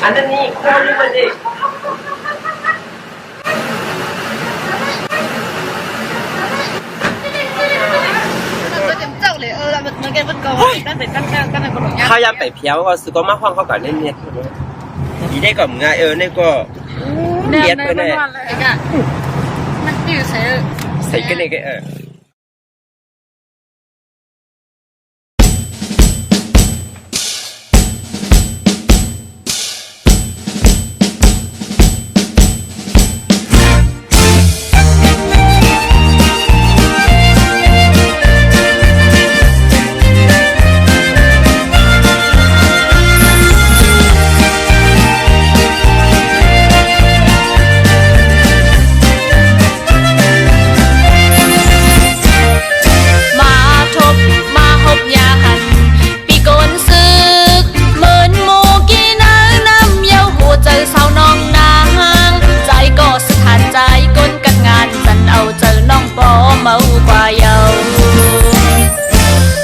อันนั้นนี่โคตรเลยดิเขายำไปเพี้ยวก็ซื้อก็มาห้องเขาก่อนเน็ตๆดีได้ก่อนมึงนี่ก็เน็ตไปเลยมันอยู่ใส่กันเลยก็เมากว่าเยา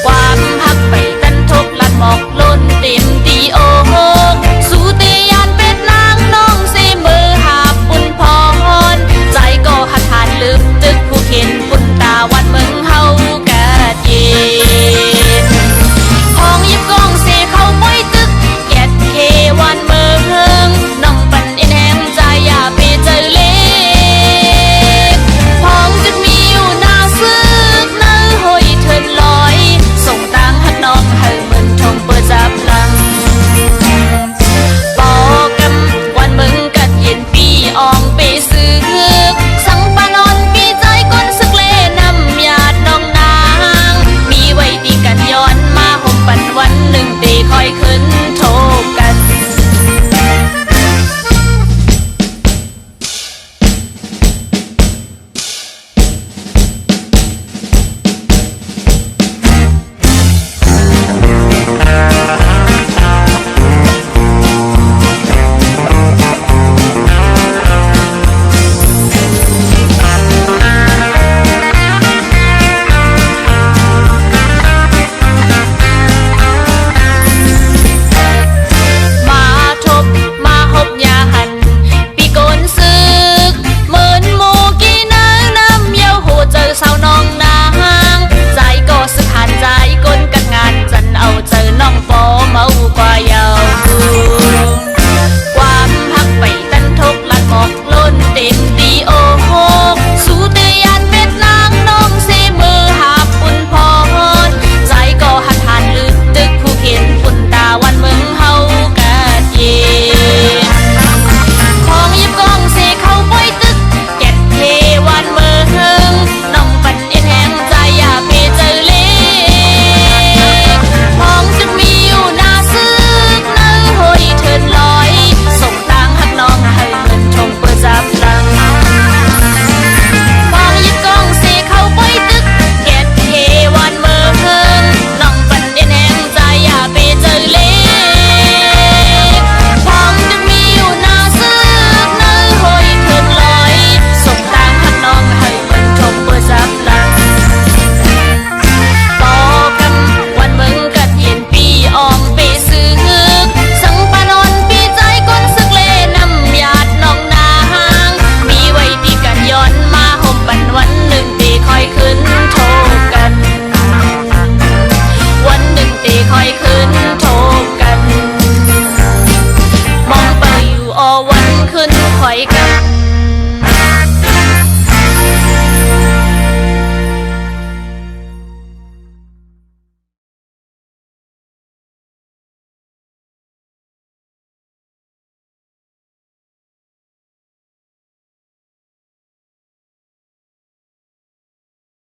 ความหักไปกันทุกลัดหมอกล้นเต็มตีโอโหสู่ตียานเป็ดนางน้องซีมือหาปุ่นพรใจก็หัดผ่านลืมตึกผู้เข็นปุ่นตาวันเมืองเฮากะเย็นห้องยิบกองเสเข้าป้อยตึกแกดเควันเมืองน้องปั่นเอ็นแหงใจอย่าไปเจอเล็กห้องจุดมีลอยส่งตังหักน้องให้เหมือนทงเปิดจับลังบอกกันวันมึงกัดเย็นปีอองไปซื้อสังปานอนปีใจก้นสึกเล่นำหยาดน้องนางมีไว้ตีกันย้อนมาห่มปันวันหนึ่งตีคอยขึ้นโทกันเมากว่าเยาความหักไปตันทุกลัดหมอกล้นเต็มตีโอโหสู่เตียนเป็ดนางน้องซีมือหาปุ่นพรใจก็หัดผ่านลึกตึกผู้เข็นปุ่นตาวันเมืองเฮากะเย็นของยิบกองเสเข้าป้อยตึกแกดเทวันเมืองน้องปั่นเอ็นแหงใจอย่าไปเจอเล็กของจุดมีอยู่หน้าซึกเนื้อหอยเถินลอยส่งตังหักน้องให้เงินทงเปิดจับลังของยิบกองเสเข้าป้อยตึกแกดเทวันเมืองน้องปั่นเอ็นแหงใจอย่าไปเจอเล็กของจุดมีอยู่หน้าซึกเนื้อหอยเถินลอยส่งตังหักน้องให้เงินทงเปิดจับลังบอกกันวันมึงกัดเย็นปีอองไปซื้อสังปานอนปีใจก้นสึกเล่นำหยาดน้องนางมีไว้ตีกันย้อนมาห่มปันวันหนึ่งตีคอยขึ้นโทกันวันหนึ่งตีคอยขึ้นโทกันมองไปอยู่อวันขึ้นคอยกัน